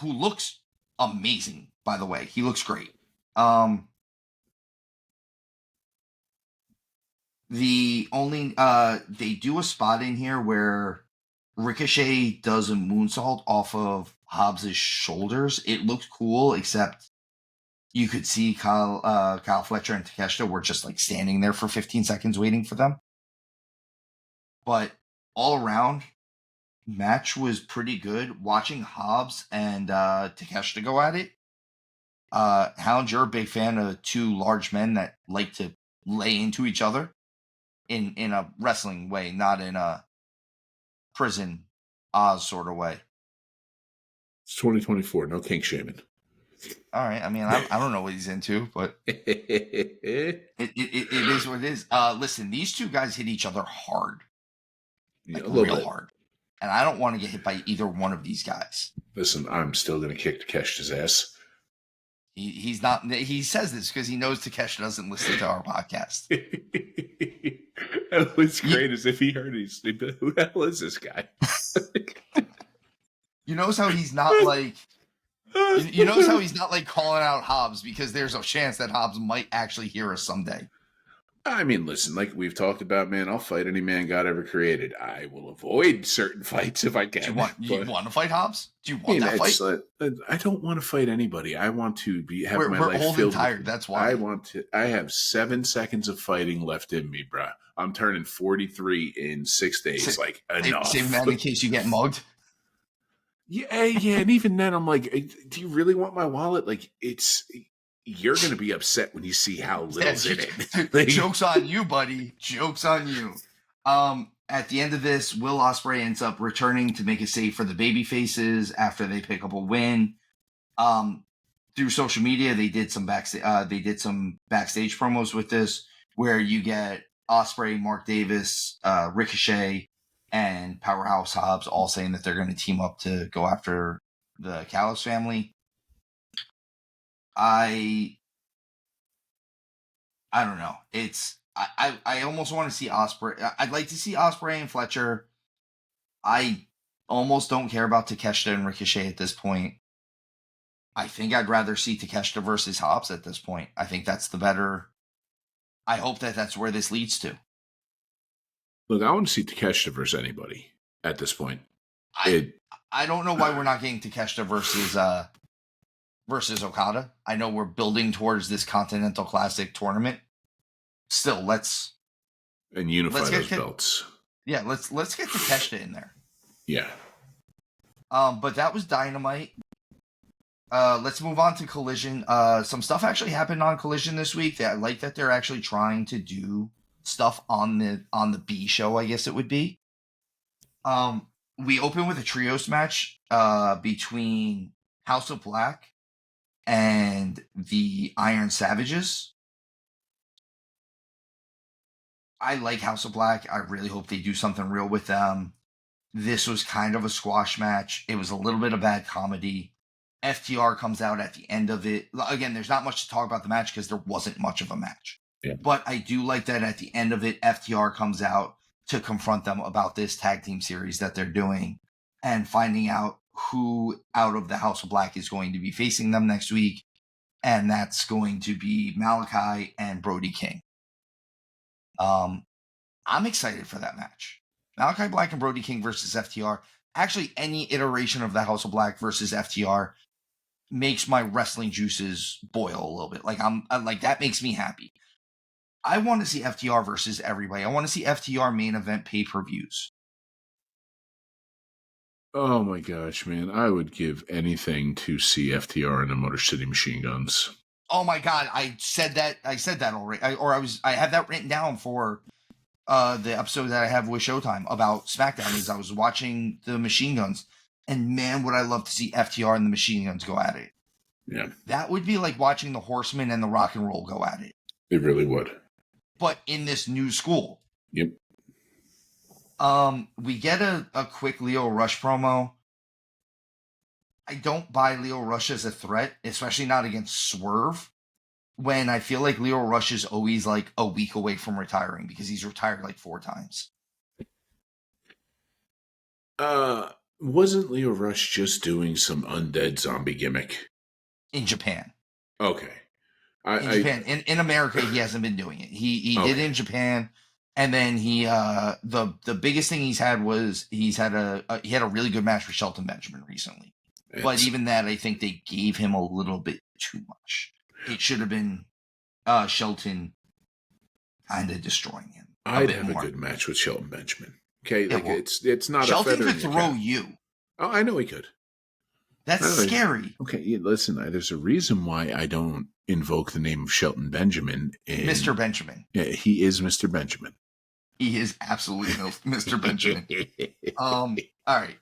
who looks amazing, by the way. He looks great. The only they do a spot in here where Ricochet does a moonsault off of Hobbs' shoulders. It looked cool, except you could see Kyle Fletcher and Takeshita were just like standing there for 15 seconds waiting for them. But all around, match was pretty good. Watching Hobbs and Takeshita go at it. Hound, you're a big fan of two large men that like to lay into each other. In a wrestling way, not in a prison Oz sort of way. It's 2024, no kink shaming. All right, I mean, I don't know what he's into, but it is what it is. Listen, these two guys hit each other hard, like real hard, and I don't want to get hit by either one of these guys. Listen, I'm still going to kick Takeshita's ass. He's not. He says this because he knows Takeshita doesn't listen to our podcast. What's great is if he heard he's who the hell is this guy? You notice how he's not like. You notice how he's not like calling out Hobbs because there's a chance that Hobbs might actually hear us someday. I mean, listen, like we've talked about, man, I'll fight any man God ever created. I will avoid certain fights if I can. Do you want to fight Hobbs? Do you want that fight? I don't want to fight anybody. I want to have my life old filled. And tired. That's why. I have 7 seconds of fighting left in me, bruh. I'm turning 43 in 6 days. Enough. Save that in case you get mugged. Yeah, and even then, I'm like, do you really want my wallet? Like, you're going to be upset when you see how little's in it. Joke's on you, buddy. Joke's on you. At the end of this, Will Ospreay ends up returning to make a save for the baby faces after they pick up a win. Through social media, they did some backstage promos with this, where you get Ospreay, Mark Davis, Ricochet, and Powerhouse Hobbs all saying that they're going to team up to go after the Callis family. I don't know. I almost want to see Ospreay. I'd like to see Ospreay and Fletcher. I almost don't care about Takeshita and Ricochet at this point. I think I'd rather see Takeshita versus Hobbs at this point. I think that's the better. I hope that that's where this leads to. Look, I want to see Takeshita versus anybody at this point. I don't know why we're not getting Takeshita versus Okada. I know we're building towards this Continental Classic tournament. Still, let's unify those belts. Yeah, let's get Takeshita in there. Yeah. But that was Dynamite. Let's move on to Collision. Some stuff actually happened on Collision this week. I like that they're actually trying to do stuff on the B show, I guess it would be. We open with a trios match between House of Black and the Iron Savages. I like House of Black. I really hope they do something real with them. This was kind of a squash match. It was a little bit of bad comedy. FTR comes out at the end of it. Again, there's not much to talk about the match because there wasn't much of a match. Yeah. But I do like that at the end of it, FTR comes out to confront them about this tag team series that they're doing and finding out who out of the House of Black is going to be facing them next week. And that's going to be Malachi and Brody King. I'm excited for that match. Malachi Black and Brody King versus FTR. Actually, any iteration of the House of Black versus FTR makes my wrestling juices boil a little bit. Like I'm like, that makes me happy. I want to see FTR versus everybody. I want to see FTR main event pay-per-views. Oh my gosh, man. I would give anything to see FTR in the Motor City Machine Guns. Oh my God. I said that already. I have that written down for the episode that I have with Showtime about SmackDown. Is I was watching the Machine Guns, and man, would I love to see FTR and the Machine Guns go at it. Yeah. That would be like watching the Horsemen and the Rock and Roll go at it. It really would. But in this new school. Yep. We get a quick Lio Rush promo. I don't buy Lio Rush as a threat, especially not against Swerve, when I feel like Lio Rush is always like a week away from retiring because he's retired like 4 times. Wasn't Lio Rush just doing some undead zombie gimmick? In Japan. Okay. In Japan. In America, he hasn't been doing it. He did in Japan, and then he the biggest thing he's had was he had a really good match with Shelton Benjamin recently. But even that, I think they gave him a little bit too much. It should have been Shelton kind of destroying him. I'd have a good match with Shelton Benjamin. Okay, like it's not Shelton a feather could throw you. Oh, I know he could. That's scary. Okay, listen, there's a reason why I don't invoke the name of Shelton Benjamin. Mr. Benjamin. Yeah, he is Mr. Benjamin. He is absolutely Mr. Benjamin. All right.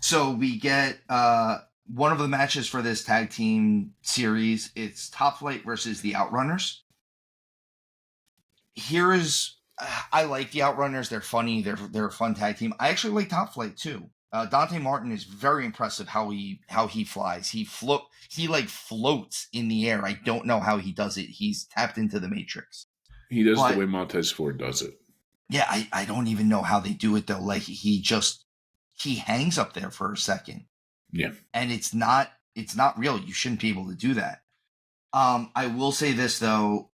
So we get one of the matches for this tag team series. It's Top Flight versus the Outrunners. I like the Outrunners. They're funny. They're a fun tag team. I actually like Top Flight too. Dante Martin is very impressive how he flies. He floats in the air. I don't know how he does it. He's tapped into the Matrix. He does the way Montez Ford does it. Yeah, I don't even know how they do it though. Like he hangs up there for a second. Yeah. And it's not real. You shouldn't be able to do that. I will say this though.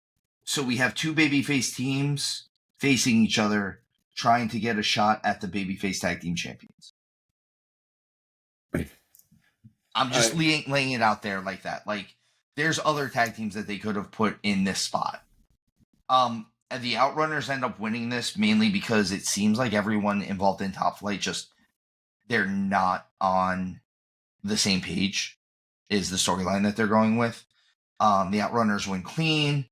So we have 2 babyface teams facing each other, trying to get a shot at the babyface tag team champions. I'm just laying it out there like that. Like there's other tag teams that they could have put in this spot. And the Outrunners end up winning this mainly because it seems like everyone involved in Top Flight they're not on the same page is the storyline that they're going with. The Outrunners win clean.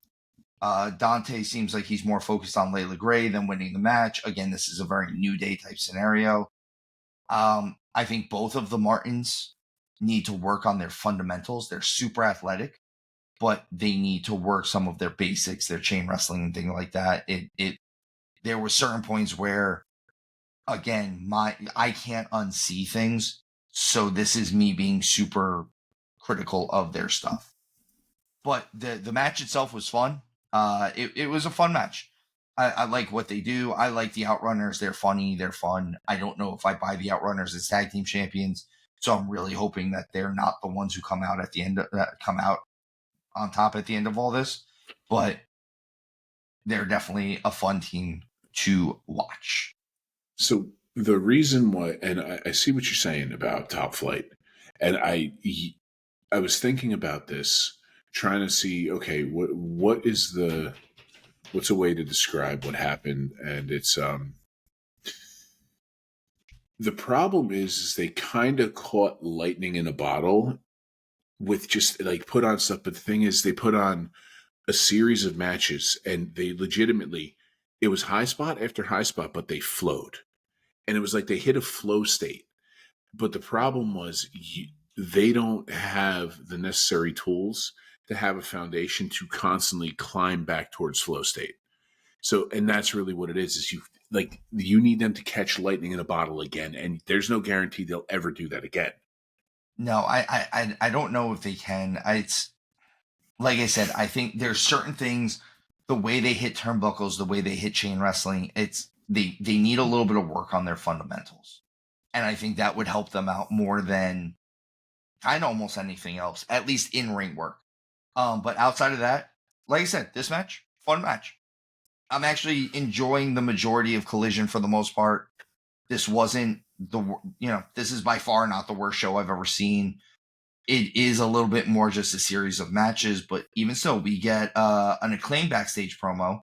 Dante seems like he's more focused on Layla Gray than winning the match. Again, this is a very New Day type scenario. I think both of the Martins need to work on their fundamentals. They're super athletic, but they need to work some of their basics, their chain wrestling and things like that. There were certain points where, again, I can't unsee things. So this is me being super critical of their stuff. But the match itself was fun. It was a fun match. I like what they do. I like the Outrunners. They're funny. They're fun. I don't know if I buy the Outrunners as tag team champions. So I'm really hoping that they're not the ones who come out come out on top at the end of all this. But they're definitely a fun team to watch. So the reason why, and I see what you're saying about Top Flight, and I was thinking about this, trying to see, okay, what's a way to describe what happened, and it's the problem is they kind of caught lightning in a bottle with just like put on stuff, but the thing is they put on a series of matches and they legitimately, it was high spot after high spot, but they flowed. And it was like they hit a flow state. But the problem was they don't have the necessary tools to have a foundation to constantly climb back towards flow state. So, and that's really what it is you need them to catch lightning in a bottle again. And there's no guarantee they'll ever do that again. No, I don't know if they can. It's like I said, I think there's certain things, the way they hit turnbuckles, the way they hit chain wrestling, they need a little bit of work on their fundamentals. And I think that would help them out more than kind of almost anything else, at least in ring work. But outside of that, like I said, this match, fun match. I'm actually enjoying the majority of Collision for the most part. This wasn't this is by far not the worst show I've ever seen. It is a little bit more just a series of matches, but even so, we get an Acclaim backstage promo.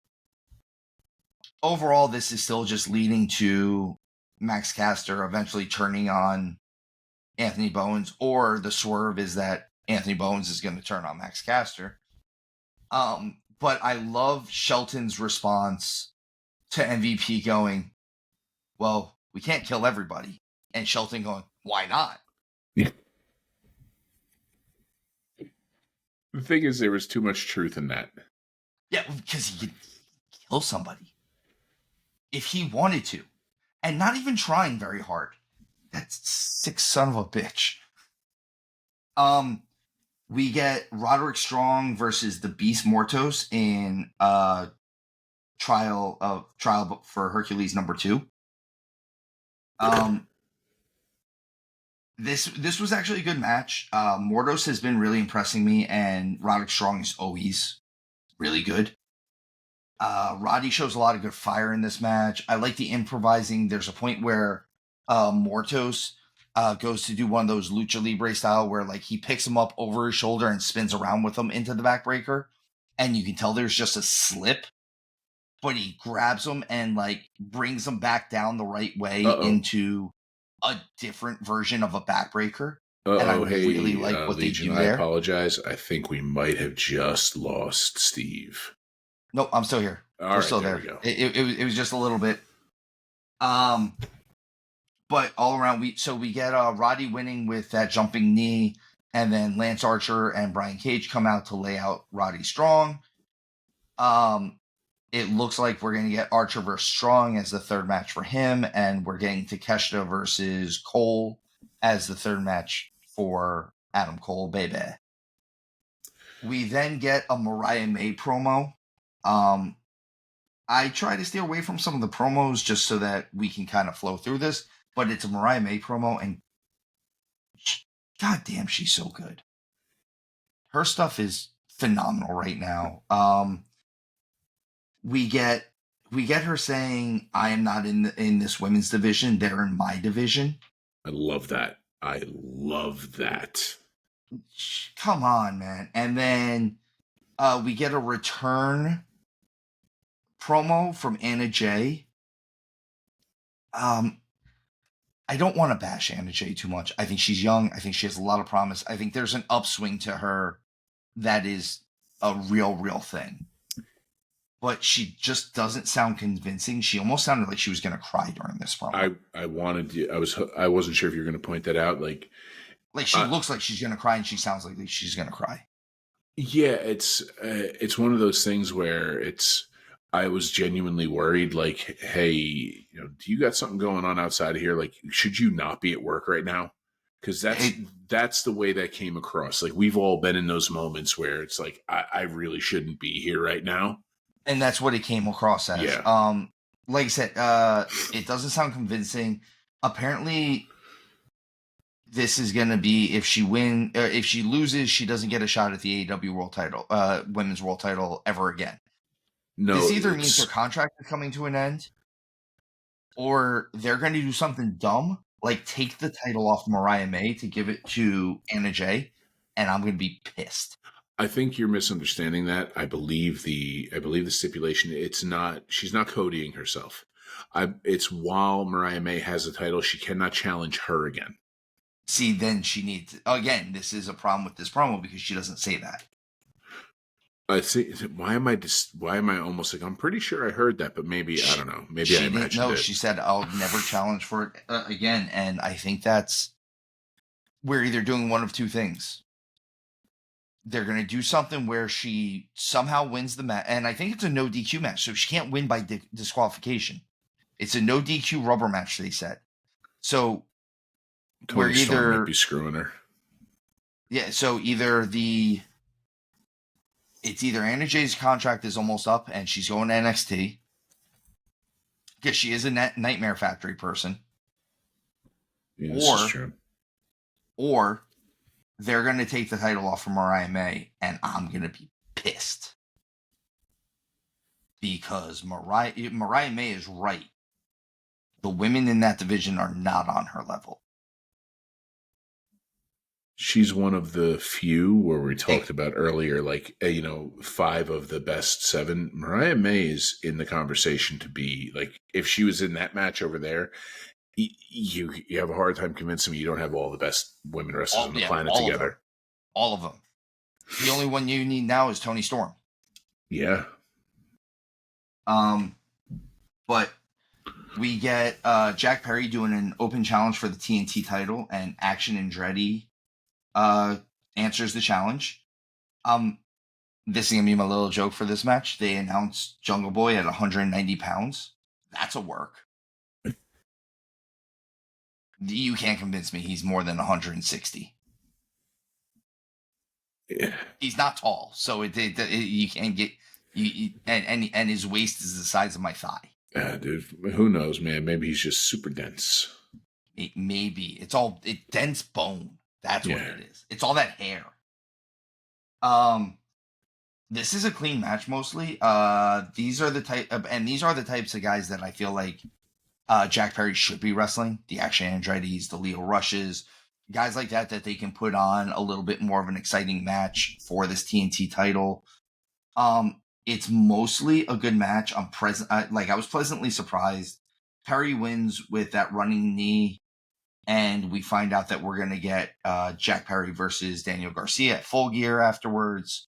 Overall, this is still just leading to Max Caster eventually turning on Anthony Bowens, or the swerve is that Anthony Bowens is going to turn on Max Caster. But I love Shelton's response to MVP going, well, we can't kill everybody. And Shelton going, why not? Yeah. The thing is, there was too much truth in that. Yeah, because he could kill somebody if he wanted to. And not even trying very hard. That's sick son of a bitch. We get Roderick Strong versus the Beast Mortos in trial for Hercules #2. This was actually a good match. Mortos has been really impressing me, and Roderick Strong is always really good. Roddy shows a lot of good fire in this match. I like the improvising. There's a point where Mortos goes to do one of those lucha libre style where like he picks him up over his shoulder and spins around with him into the backbreaker, and you can tell there's just a slip, but he grabs him and like brings him back down the right way into a different version of a backbreaker. And I really like what Legion, they do there. I apologize. I think we might have just lost Steve. Nope, I'm still here. We're still there. We go. It was just a little bit. But all around, we get Roddy winning with that jumping knee, and then Lance Archer and Brian Cage come out to lay out Roddy Strong. It looks like we're going to get Archer versus Strong as the third match for him, and we're getting Takeshita versus Cole as the third match for Adam Cole, baby. We then get a Mariah May promo. I try to stay away from some of the promos just so that we can kind of flow through this, but it's a Mariah May promo, and goddamn, she's so good. Her stuff is phenomenal right now. We get her saying, "I am not in this women's division; they're in my division." I love that. Come on, man! And then we get a return promo from Anna Jay. I don't want to bash Anna Jay too much. I think she's young. I think she has a lot of promise. I think there's an upswing to her that is a real thing. But she just doesn't sound convincing. She almost sounded like she was going to cry during this promo. I wasn't sure if you were going to point that out. Like she looks like she's going to cry, and she sounds like she's going to cry. Yeah, it's one of those things where I was genuinely worried, like, hey, do you got something going on outside of here? Like, should you not be at work right now? Because that's the way that came across. Like, we've all been in those moments where it's like, I really shouldn't be here right now. And that's what it came across as. Yeah. Like I said, it doesn't sound convincing. Apparently, this is going to be if she loses, she doesn't get a shot at the AEW world title, women's world title ever again. No, this either means her contract is coming to an end, or they're going to do something dumb, like take the title off Mariah May to give it to Anna Jay, and I'm going to be pissed. I think you're misunderstanding that. I believe the stipulation, she's not codying herself. It's while Mariah May has the title, she cannot challenge her again. See, then she needs, again, this is a problem with this promo because she doesn't say that. I see. Why am I almost like, I'm pretty sure I heard that, but maybe, I don't know. Maybe I imagined it. She said, I'll never challenge for it again. And I think we're either doing one of two things. They're going to do something where she somehow wins the match. And I think it's a no DQ match. So she can't win by disqualification. It's a no DQ rubber match, they said. So Tony Storm might be screwing her. Yeah, so it's either Anna Jay's contract is almost up and she's going to NXT because she is a Nightmare Factory person, Yeah, this is true. or they're going to take the title off from Mariah May, and I'm going to be pissed because Mariah May is right. The women in that division are not on her level. She's one of the few where we talked about earlier, like, 5 of the best 7. Mariah May is in the conversation to be, like, if she was in that match over there, you have a hard time convincing me you don't have all the best women wrestlers on the planet together. All of them. The only one you need now is Toni Storm. Yeah. But we get Jack Perry doing an open challenge for the TNT title, and Action Andretti answers the challenge. This is going to be my little joke for this match. They announced Jungle Boy at 190 pounds. That's a work. You can't convince me he's more than 160. Yeah. He's not tall, so you can't get and his waist is the size of my thigh. Dude, who knows, man? Maybe he's just super dense. Maybe it's dense bone. That's what it is. It's all that hair. This is a clean match mostly. These are the types of guys that I feel like Jack Perry should be wrestling. The Action Andretti's, the Leo Rushes, guys like that they can put on a little bit more of an exciting match for this TNT title. It's mostly a good match. I was pleasantly surprised. Perry wins with that running knee, and we find out that we're gonna get Jack Perry versus Daniel Garcia at Full Gear afterwards.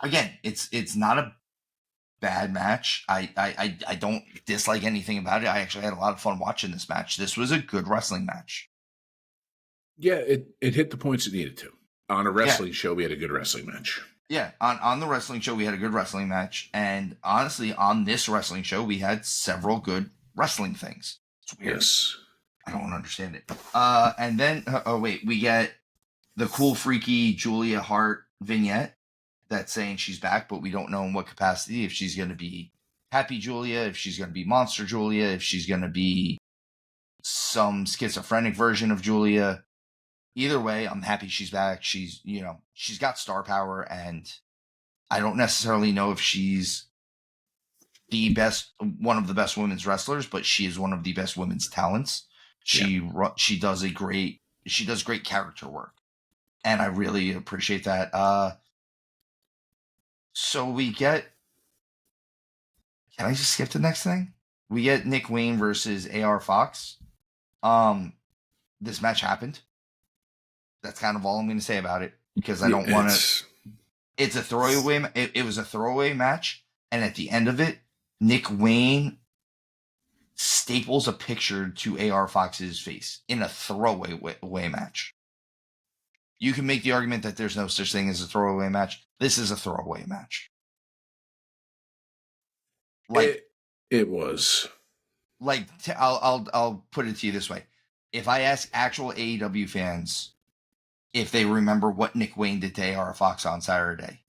Again, it's not a bad match. I don't dislike anything about it. I actually had a lot of fun watching this match. This was a good wrestling match. Yeah, it hit the points it needed to. On a wrestling show, we had a good wrestling match. Yeah, on the wrestling show, we had a good wrestling match. And honestly, on this wrestling show, we had several good wrestling things. It's weird. Yes. I don't understand it. And then, we get the cool, freaky Julia Hart vignette that's saying she's back, but we don't know in what capacity. If she's going to be Happy Julia, if she's going to be Monster Julia, if she's going to be some schizophrenic version of Julia. Either way, I'm happy she's back. She's got star power, and I don't necessarily know if she's one of the best women's wrestlers, but she is one of the best women's talents. She does great character work, and I really appreciate that. So we get. Can I just skip to the next thing? We get Nick Wayne versus AR Fox. This match happened. That's kind of all I'm going to say about it, because I don't want to. It's a throwaway. It was a throwaway match, and at the end of it, Nick Wayne staples a picture to AR Fox's face in a throwaway way match. You can make the argument that there's no such thing as a throwaway match. This is a throwaway match. It was. I'll put it to you this way: if I ask actual AEW fans if they remember what Nick Wayne did to AR Fox on Saturday,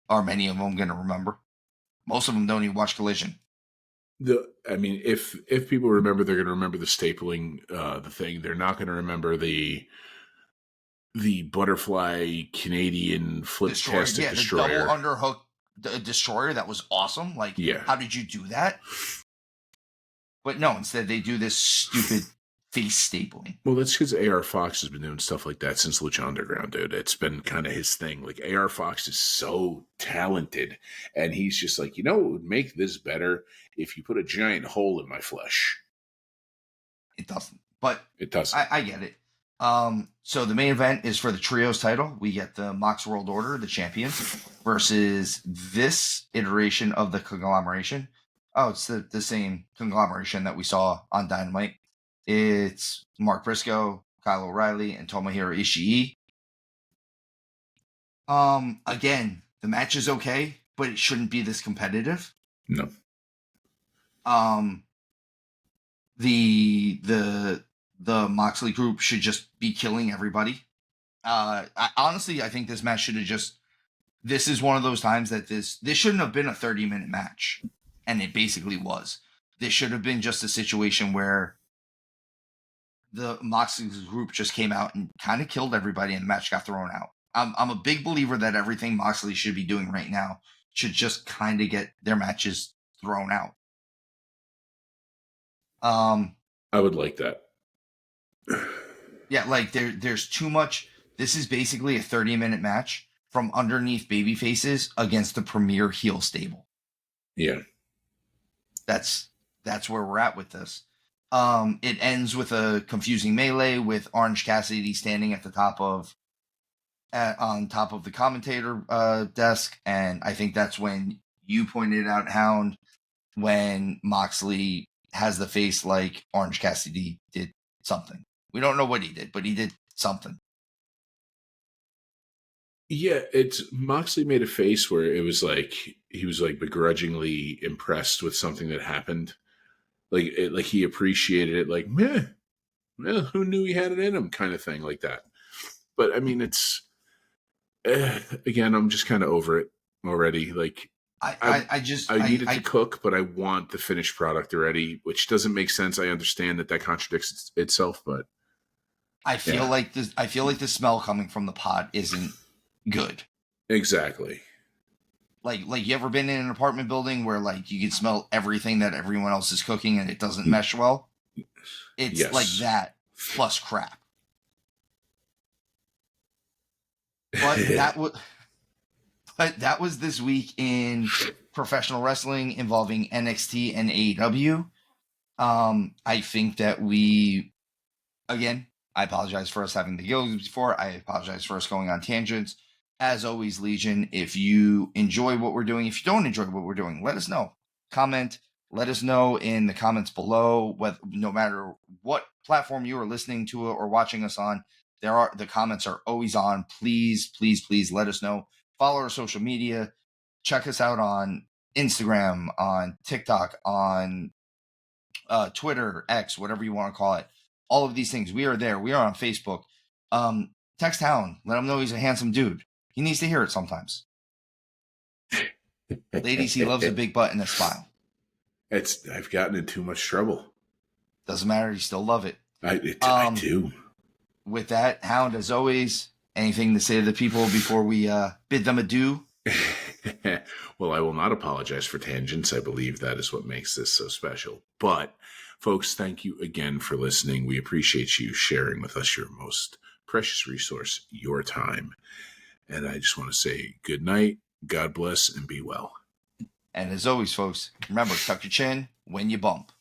are many of them going to remember? Most of them don't even watch Collision. If people remember, they're going to remember the stapling, the thing. They're not going to remember the butterfly Canadian flip-tastic destroyer. The double underhook destroyer. That was awesome. How did you do that? But no, instead they do this stupid face stapling. Well, that's because AR Fox has been doing stuff like that since Lucha Underground, dude. It's been kind of his thing. Like, AR Fox is so talented, and he's just like, it would make this better if you put a giant hole in my flesh. It doesn't. But it doesn't. I get it. So the main event is for the trios title. We get the Mox World Order, the champions, versus this iteration of the conglomeration. Oh, it's the same conglomeration that we saw on Dynamite. It's Mark Briscoe, Kyle O'Reilly, and Tomohiro Ishii. Again, the match is okay, but it shouldn't be this competitive. No. The Moxley group should just be killing everybody. I think this match should have just. This is one of those times that this shouldn't have been a 30-minute match, and it basically was. This should have been just a situation where the Moxley group just came out and kind of killed everybody, and the match got thrown out. I'm a big believer that everything Moxley should be doing right now should just kind of get their matches thrown out. I would like that. Yeah, like there's too much. This is basically a 30-minute match from underneath baby faces against the premier heel stable. Yeah. That's where we're at with this. It ends with a confusing melee with Orange Cassidy standing at the top of on top of the commentator desk, and I think that's when you pointed out, Hound, when Moxley has the face like Orange Cassidy did something. We don't know what he did, but he did something. Yeah, it's Moxley made a face where it was like he was like begrudgingly impressed with something that happened. Like he appreciated it, like, meh, well, who knew he had it in him, kind of thing, like that. But I mean, it's again, I'm just kind of over it already. Like, I need it to cook, but I want the finished product already, which doesn't make sense. I understand that contradicts itself, but I feel like the smell coming from the pot isn't good. Exactly. Like you ever been in an apartment building where like you can smell everything that everyone else is cooking and it doesn't mesh well? It's like that plus crap. But that was this week in professional wrestling involving NXT and AEW. I think that I apologize for us having the gills before. I apologize for us going on tangents. As always, Legion, if you enjoy what we're doing, if you don't enjoy what we're doing, let us know. Comment. Let us know in the comments below. No matter what platform you are listening to or watching us on, the comments are always on. Please, please, please let us know. Follow our social media. Check us out on Instagram, on TikTok, on Twitter, X, whatever you want to call it. All of these things. We are there. We are on Facebook. Text Hound. Let him know he's a handsome dude. He needs to hear it sometimes. Ladies, he loves a big butt and a smile. I've gotten in too much trouble. Doesn't matter. You still love it. I do. With that, Hound, as always, anything to say to the people before we bid them adieu? Well, I will not apologize for tangents. I believe that is what makes this so special. But, folks, thank you again for listening. We appreciate you sharing with us your most precious resource, your time. And I just want to say good night, God bless, and be well. And as always, folks, remember, tuck your chin when you bump.